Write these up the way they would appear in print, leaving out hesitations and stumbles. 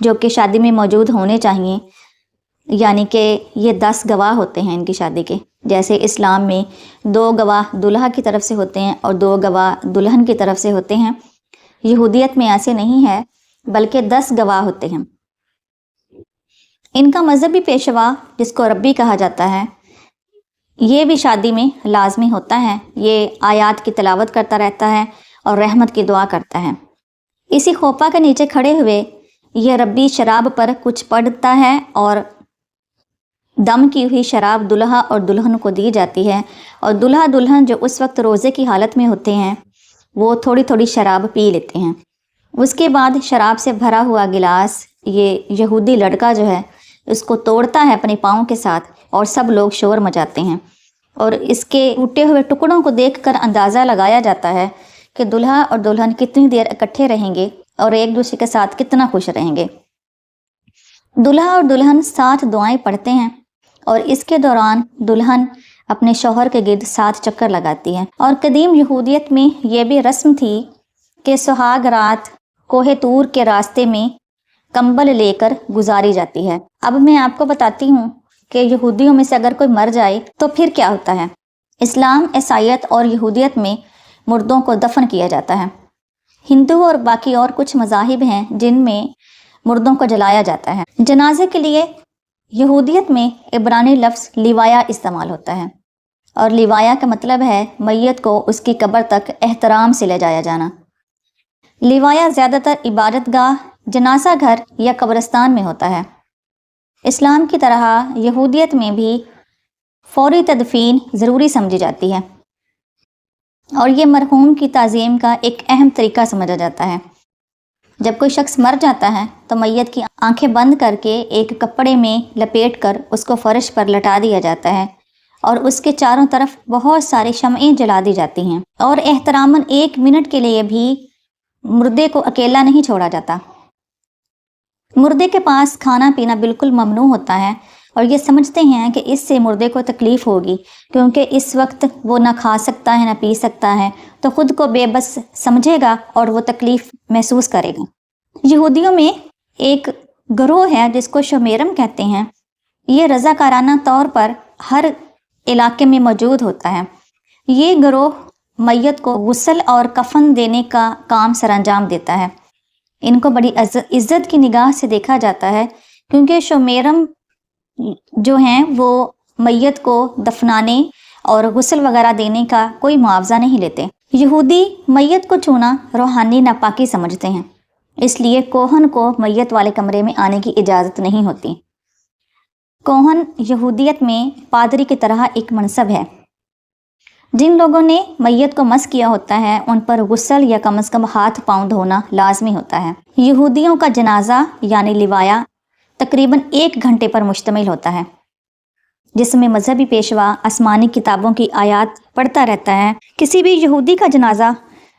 جو کہ شادی میں موجود ہونے چاہیے، یعنی کہ یہ 10 گواہ ہوتے ہیں ان کی شادی کے، جیسے اسلام میں 2 گواہ دلہا کی طرف سے ہوتے ہیں اور 2 گواہ دلہن کی طرف سے ہوتے ہیں۔ یہودیت میں ایسے نہیں ہے، بلکہ 10 گواہ ہوتے ہیں۔ ان کا مذہبی پیشوا جس کو ربی کہا جاتا ہے، یہ بھی شادی میں لازمی ہوتا ہے۔ یہ آیات کی تلاوت کرتا رہتا ہے اور رحمت کی دعا کرتا ہے۔ اسی کھوپا کے نیچے کھڑے ہوئے یہ ربی شراب پر کچھ پڑھتا ہے اور دم کی ہوئی شراب دلہا اور دلہن کو دی جاتی ہے، اور دلہا دلہن جو اس وقت روزے کی حالت میں ہوتے ہیں وہ تھوڑی تھوڑی شراب پی لیتے ہیں۔ اس کے بعد شراب سے بھرا ہوا گلاس یہ یہودی لڑکا جو ہے اس کو توڑتا ہے اپنے پاؤں کے ساتھ، اور سب لوگ شور مچاتے ہیں، اور اس کے ٹوٹے ہوئے ٹکڑوں کو دیکھ کر اندازہ لگایا جاتا ہے کہ دلہا اور دلہن کتنی دیر اکٹھے رہیں گے اور ایک دوسرے کے ساتھ کتنا خوش رہیں گے۔ دلہا اور دلہن ساتھ دعائیں پڑھتے ہیں، اور اس کے دوران دلہن اپنے شوہر کے گرد 7 چکر لگاتی ہے۔ اور قدیم یہودیت میں یہ بھی رسم تھی کہ سہاگ رات کوہ طور کے راستے میں کمبل لے کر گزاری جاتی ہے۔ اب میں آپ کو بتاتی ہوں کہ یہودیوں میں سے اگر کوئی مر جائے تو پھر کیا ہوتا ہے۔ اسلام، عیسائیت اور یہودیت میں مردوں کو دفن کیا جاتا ہے۔ ہندو اور باقی اور کچھ مذاہب ہیں جن میں مردوں کو جلایا جاتا ہے۔ جنازے کے لیے یہودیت میں عبرانی لفظ لیوایا استعمال ہوتا ہے، اور لیوایا کا مطلب ہے میت کو اس کی قبر تک احترام سے لے جایا جانا۔ لیوایا زیادہ تر عبادت گاہ، جنازہ گھر یا قبرستان میں ہوتا ہے۔ اسلام کی طرح یہودیت میں بھی فوری تدفین ضروری سمجھی جاتی ہے، اور یہ مرحوم کی تعظیم کا ایک اہم طریقہ سمجھا جاتا ہے۔ جب کوئی شخص مر جاتا ہے تو میت کی آنکھیں بند کر کے ایک کپڑے میں لپیٹ کر اس کو فرش پر لٹا دیا جاتا ہے، اور اس کے چاروں طرف بہت ساری شمعیں جلا دی جاتی ہیں، اور احتراماً 1 منٹ کے لیے بھی مردے کو اکیلا نہیں چھوڑا جاتا۔ مردے کے پاس کھانا پینا بالکل ممنوع ہوتا ہے، اور یہ سمجھتے ہیں کہ اس سے مردے کو تکلیف ہوگی، کیونکہ اس وقت وہ نہ کھا سکتا ہے نہ پی سکتا ہے، تو خود کو بے بس سمجھے گا اور وہ تکلیف محسوس کرے گا۔ یہودیوں میں ایک گروہ ہے جس کو شمیرم کہتے ہیں۔ یہ رضاکارانہ طور پر ہر علاقے میں موجود ہوتا ہے۔ یہ گروہ میت کو غسل اور کفن دینے کا کام سر انجام دیتا ہے۔ ان کو بڑی عزت کی نگاہ سے دیکھا جاتا ہے، کیونکہ شمیرم جو ہیں وہ میت کو دفنانے اور غسل وغیرہ دینے کا کوئی معاوضہ نہیں لیتے۔ یہودی میت کو چھونا روحانی ناپاکی سمجھتے ہیں، اس لیے کوہن کو میت والے کمرے میں آنے کی اجازت نہیں ہوتی۔ کوہن یہودیت میں پادری کی طرح ایک منصب ہے۔ جن لوگوں نے میت کو مس کیا ہوتا ہے ان پر غسل یا کم از کم ہاتھ پاؤں دھونا لازمی ہوتا ہے۔ یہودیوں کا جنازہ یعنی لیوایا تقریباً 1 گھنٹے پر مشتمل ہوتا ہے، جس میں مذہبی پیشوا آسمانی کتابوں کی آیات پڑھتا رہتا ہے۔ کسی بھی یہودی کا جنازہ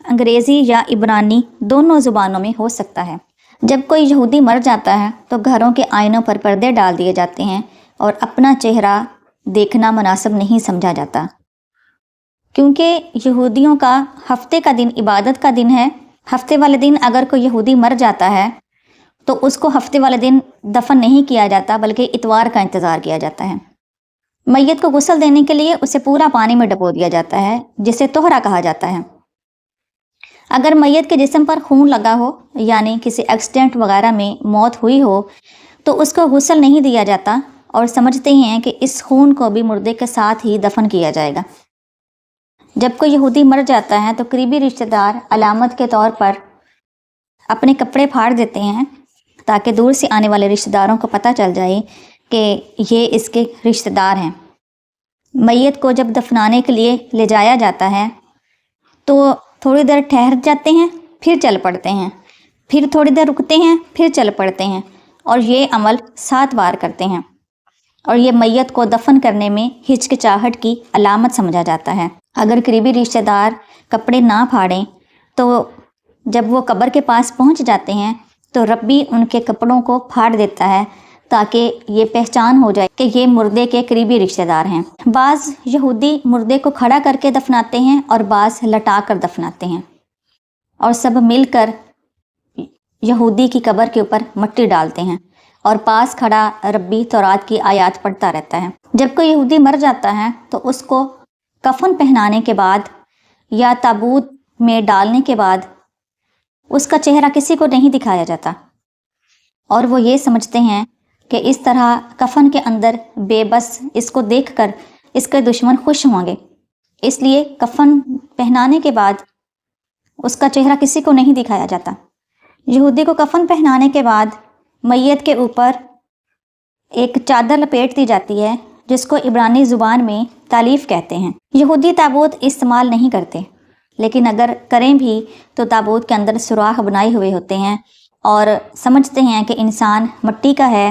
انگریزی یا عبرانی دونوں زبانوں میں ہو سکتا ہے۔ جب کوئی یہودی مر جاتا ہے تو گھروں کے آئینوں پر پردے ڈال دیے جاتے ہیں، اور اپنا چہرہ دیکھنا مناسب نہیں سمجھا جاتا، کیونکہ یہودیوں کا ہفتے کا دن عبادت کا دن ہے۔ ہفتے والے دن اگر کوئی یہودی مر جاتا ہے تو اس کو ہفتے والے دن دفن نہیں کیا جاتا، بلکہ اتوار کا انتظار کیا جاتا ہے۔ میت کو غسل دینے کے لیے اسے پورا پانی میں ڈبو دیا جاتا ہے، جسے طہرا کہا جاتا ہے۔ اگر میت کے جسم پر خون لگا ہو، یعنی کسی ایکسیڈنٹ وغیرہ میں موت ہوئی ہو، تو اس کو غسل نہیں دیا جاتا، اور سمجھتے ہیں کہ اس خون کو بھی مردے کے ساتھ ہی دفن کیا جائے گا۔ جب کوئی یہودی مر جاتا ہے تو قریبی رشتہ دار علامت کے طور پر اپنے کپڑے پھاڑ دیتے ہیں، تاکہ دور سے آنے والے رشتہ داروں کو پتہ چل جائے کہ یہ اس کے رشتہ دار ہیں۔ میت کو جب دفنانے کے لیے لے جایا جاتا ہے تو تھوڑی دیر ٹھہر جاتے ہیں، پھر چل پڑتے ہیں، پھر تھوڑی دیر رکتے ہیں، پھر چل پڑتے ہیں، اور یہ عمل 7 بار کرتے ہیں، اور یہ میت کو دفن کرنے میں ہچکچاہٹ کی علامت سمجھا جاتا ہے۔ اگر قریبی رشتہ دار کپڑے نہ پھاڑیں تو جب وہ قبر کے پاس پہنچ جاتے ہیں تو ربی ان کے کپڑوں کو پھاڑ دیتا ہے، تاکہ یہ پہچان ہو جائے کہ یہ مردے کے قریبی رشتہ دار ہیں۔ بعض یہودی مردے کو کھڑا کر کے دفناتے ہیں اور بعض لٹا کر دفناتے ہیں، اور سب مل کر یہودی کی قبر کے اوپر مٹی ڈالتے ہیں اور پاس کھڑا ربی تورات کی آیات پڑھتا رہتا ہے۔ جب کوئی یہودی مر جاتا ہے تو اس کو کفن پہنانے کے بعد یا تابوت میں ڈالنے کے بعد اس کا چہرہ کسی کو نہیں دکھایا جاتا، اور وہ یہ سمجھتے ہیں کہ اس طرح کفن کے اندر بے بس اس کو دیکھ کر اس کے دشمن خوش ہوں گے، اس لیے کفن پہنانے کے بعد اس کا چہرہ کسی کو نہیں دکھایا جاتا۔ یہودی کو کفن پہنانے کے بعد میت کے اوپر ایک چادر لپیٹ دی جاتی ہے جس کو عبرانی زبان میں تالیف کہتے ہیں۔ یہودی تابوت استعمال نہیں کرتے، لیکن اگر کریں بھی تو تابوت کے اندر سوراخ بنائے ہوئے ہوتے ہیں اور سمجھتے ہیں کہ انسان مٹی کا ہے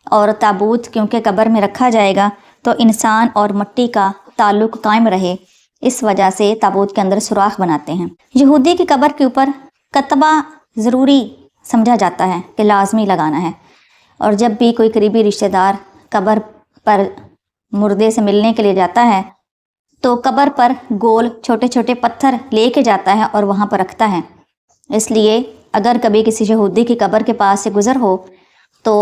اور تابوت کیونکہ قبر میں رکھا جائے گا تو انسان اور مٹی کا تعلق قائم رہے، اس وجہ سے تابوت کے اندر سوراخ بناتے ہیں۔ یہودی کی قبر کے اوپر کتبہ ضروری سمجھا جاتا ہے کہ لازمی لگانا ہے، اور جب بھی کوئی قریبی رشتہ دار قبر پر مردے سے ملنے کے لیے جاتا ہے تو قبر پر گول چھوٹے چھوٹے پتھر لے کے جاتا ہے اور وہاں پر رکھتا ہے۔ اس لیے اگر کبھی کسی یہودی کی قبر کے پاس سے گزر ہو تو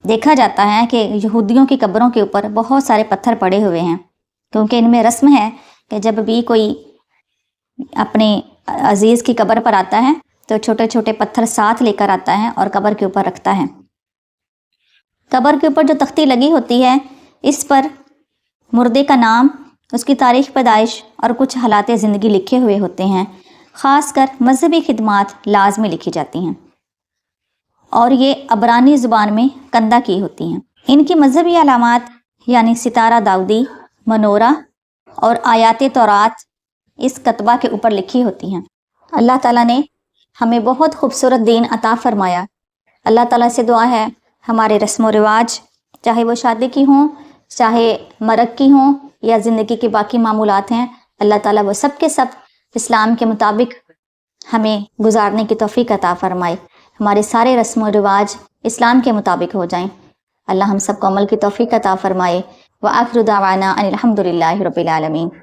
دیکھا جاتا ہے کہ یہودیوں کی قبروں کے اوپر بہت سارے پتھر پڑے ہوئے ہیں، کیونکہ ان میں رسم ہے کہ جب بھی کوئی اپنے عزیز کی قبر پر آتا ہے تو چھوٹے چھوٹے پتھر ساتھ لے کر آتا ہے اور قبر کے اوپر رکھتا ہے۔ قبر کے اوپر جو تختی لگی ہوتی ہے اس پر مردے کا نام، اس کی تاریخ پیدائش اور کچھ حالات زندگی لکھے ہوئے ہوتے ہیں۔ خاص کر مذہبی خدمات لازمی لکھی جاتی ہیں اور یہ عبرانی زبان میں کندہ کی ہوتی ہیں۔ ان کی مذہبی علامات یعنی ستارہ داؤدی، منورہ اور آیات تورات اس کتبہ کے اوپر لکھی ہوتی ہیں۔ اللہ تعالیٰ نے ہمیں بہت خوبصورت دین عطا فرمایا۔ اللہ تعالیٰ سے دعا ہے ہمارے رسم و رواج، چاہے وہ شادی کی ہوں، چاہے مرگ کی ہوں یا زندگی کے باقی معمولات ہیں، اللہ تعالیٰ وہ سب کے سب اسلام کے مطابق ہمیں گزارنے کی توفیق عطا فرمائے، ہمارے سارے رسم و رواج اسلام کے مطابق ہو جائیں۔ اللہ ہم سب کو عمل کی توفیق عطا فرمائے۔ وآخر دعوانا ان الحمد للہ رب العالمین۔